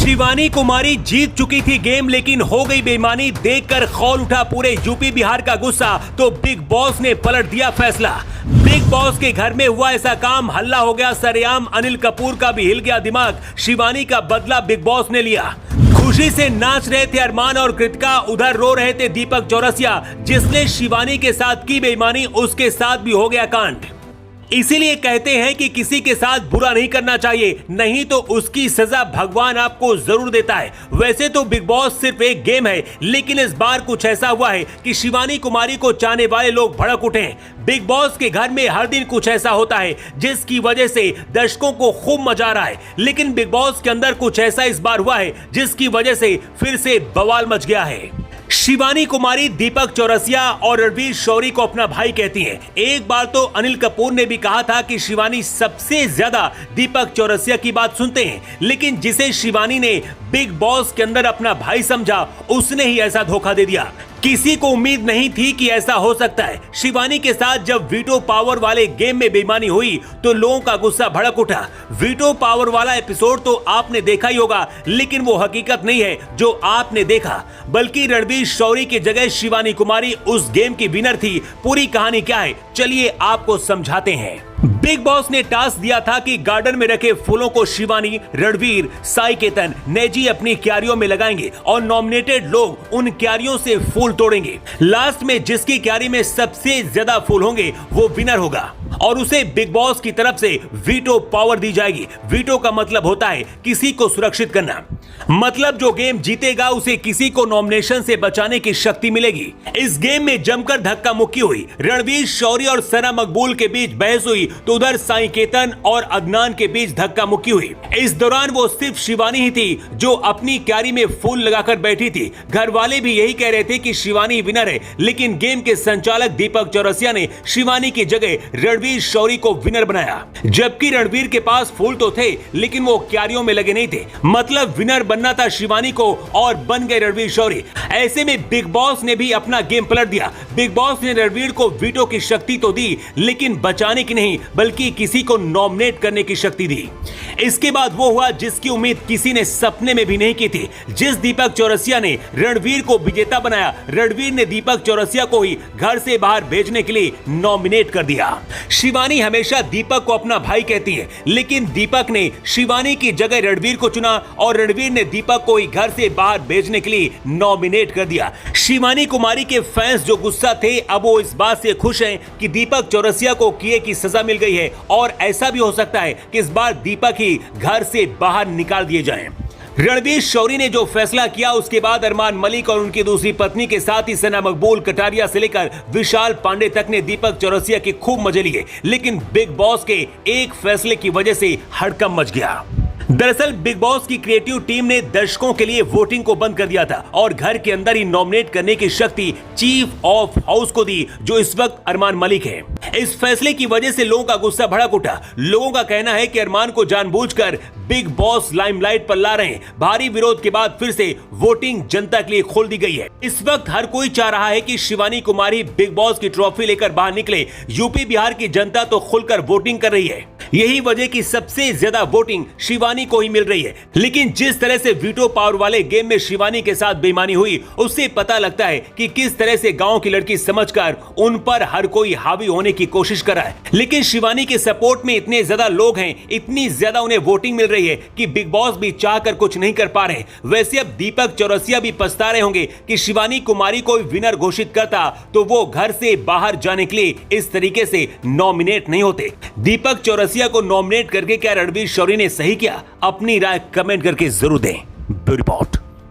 शिवानी कुमारी जीत चुकी थी गेम, लेकिन हो गई बेईमानी। देखकर खौल उठा पूरे यूपी बिहार का गुस्सा, तो बिग बॉस ने पलट दिया फैसला। बिग बॉस के घर में हुआ ऐसा काम, हल्ला हो गया सरेआम। अनिल कपूर का भी हिल गया दिमाग। शिवानी का बदला बिग बॉस ने लिया। खुशी से नाच रहे थे अरमान और कृतिका, उधर रो रहे थे दीपक चौरसिया। जिसने शिवानी के साथ की बेईमानी, उसके साथ भी हो गया कांड। इसीलिए कहते हैं कि किसी के साथ बुरा नहीं करना चाहिए, नहीं तो उसकी सजा भगवान आपको जरूर देता है। वैसे तो बिग बॉस सिर्फ एक गेम है, लेकिन इस बार कुछ ऐसा हुआ है कि शिवानी कुमारी को चाहने वाले लोग भड़क उठे हैं। बिग बॉस के घर में हर दिन कुछ ऐसा होता है जिसकी वजह से दर्शकों को खूब मजा आ रहा है, लेकिन बिग बॉस के अंदर कुछ ऐसा इस बार हुआ है जिसकी वजह से फिर से बवाल मच गया है। शिवानी कुमारी दीपक चौरसिया और रणवीर शौरी को अपना भाई कहती हैं। एक बार तो अनिल कपूर ने भी कहा था कि शिवानी सबसे ज्यादा दीपक चौरसिया की बात सुनते हैं, लेकिन जिसे शिवानी ने बिग बॉस के अंदर अपना भाई समझा, उसने ही ऐसा धोखा दे दिया। किसी को उम्मीद नहीं थी कि ऐसा हो सकता है। शिवानी के साथ जब वीटो पावर वाले गेम में बेईमानी हुई तो लोगों का गुस्सा भड़क उठा। वीटो पावर वाला एपिसोड तो आपने देखा ही होगा, लेकिन वो हकीकत नहीं है जो आपने देखा, बल्कि रणवीर शौरी की जगह शिवानी कुमारी उस गेम की विनर थी। पूरी कहानी क्या है, चलिए आपको समझाते हैं। बिग बॉस ने टास्क दिया था कि गार्डन में रखे फूलों को शिवानी, रणवीर, साई केतन, नेजी अपनी क्यारियों में लगाएंगे और नॉमिनेटेड लोग उन क्यारियों से फूल तोड़ेंगे। लास्ट में जिसकी क्यारी में सबसे ज्यादा फूल होंगे वो विनर होगा और उसे बिग बॉस की तरफ से वीटो पावर दी जाएगी। वीटो का मतलब होता है किसी को सुरक्षित करना, मतलब जो गेम जीतेगा उसे किसी को नॉमिनेशन से बचाने की शक्ति मिलेगी। इस गेम में जमकर धक्का मुक्की हुई। रणवीर शौरी और सना मकबूल के बीच बहस हुई, तो उधर साई केतन और अदनान के बीच धक्का मुक्की हुई। इस दौरान वो सिर्फ शिवानी ही थी जो अपनी क्यारी में फूल लगाकर बैठी थी। घर वाले भी यही कह रहे थे कि शिवानी विनर है, लेकिन गेम के संचालक दीपक चौरसिया ने शिवानी की जगह रणवीर शौरी को विनर बनाया। जबकि रणवीर के पास फूल तो थे, लेकिन वो क्यारियों में लगे नहीं थे, मतलब विनर बनना था शिवानी को और बन गए रणवीर शौरी। ऐसे में बिग बॉस ने भी अपना गेम पलट दिया। बिग बॉस ने रणवीर को वीटो की शक्ति तो दी, लेकिन बचाने की नहीं, बल्कि किसी को नॉमिनेट करने की शक्ति दी। इसके बाद वो हुआ जिसकी उम्मीद किसी ने सपने में भी नहीं की थी। जिस दीपक चौरसिया ने रणवीर को विजेता बनाया, रणवीर ने दीपक चौरसिया को ही घर से बाहर भेजने के लिए नॉमिनेट कर दिया। शिवानी हमेशा दीपक को अपना भाई कहती है, लेकिन दीपक ने शिवानी की जगह रणवीर को चुना और रणवीर ने दीपक को ही घर से बाहर भेजने के लिए नॉमिनेट कर दिया। शिवानी कुमारी के फैंस जो गुस्सा थे, अब वो इस बात से खुश हैं कि दीपक चौरसिया को किए की सजा मिल गई है और ऐसा भी हो सकता है कि इस बार दीपक ही घर से बाहर निकाल दिए जाएं। रणवीर शौरी ने जो फैसला किया, उसके बाद अरमान मलिक और उनकी दूसरी पत्नी के साथ ही सना मकबूल, कटारिया से लेकर विशाल पांडे तक ने दीपक चौरसिया के खूब मजे लिए, लेकिन बिग बॉस के एक फैसले की वजह से हड़कंप मच गया। दरअसल बिग बॉस की क्रिएटिव टीम ने दर्शकों के लिए वोटिंग को बंद कर दिया था और घर के अंदर ही नॉमिनेट करने की शक्ति चीफ ऑफ हाउस को दी, जो इस वक्त अरमान मलिक है। इस फैसले की वजह से लोगों का गुस्सा भड़क उठा। लोगों का कहना है कि अरमान को जानबूझकर बिग बॉस लाइमलाइट पर ला रहे हैं। भारी विरोध के बाद फिर से वोटिंग जनता के लिए खोल दी गई है। इस वक्त हर कोई चाह रहा है कि शिवानी कुमारी बिग बॉस की ट्रॉफी लेकर बाहर निकले। यूपी बिहार की जनता तो खुलकर वोटिंग कर रही है। यही वजह की सबसे ज्यादा वोटिंग शिवानी को ही मिल रही है। लेकिन जिस तरह से वीटो पावर वाले गेम में शिवानी के साथ बेईमानी हुई, उससे पता लगता है कि किस तरह से गांव की लड़की समझकर उन पर हर कोई हावी होने की कोशिश कर रहा है। लेकिन शिवानी के सपोर्ट में इतने ज्यादा लोग हैं, इतनी ज्यादा उन्हें वोटिंग मिल रही है कि बिग बॉस भी चाहकर कुछ नहीं कर पा रहे। वैसे अब दीपक चौरसिया भी पछता रहे होंगे कि शिवानी कुमारी को विनर घोषित करता तो वो घर से बाहर जाने के लिए इस तरीके से नॉमिनेट नहीं होते। दीपक चौरसिया को नॉमिनेट करके क्या रणवीर शौरी ने सही किया? अपनी राय कमेंट करके जरूर दें। Bureau report.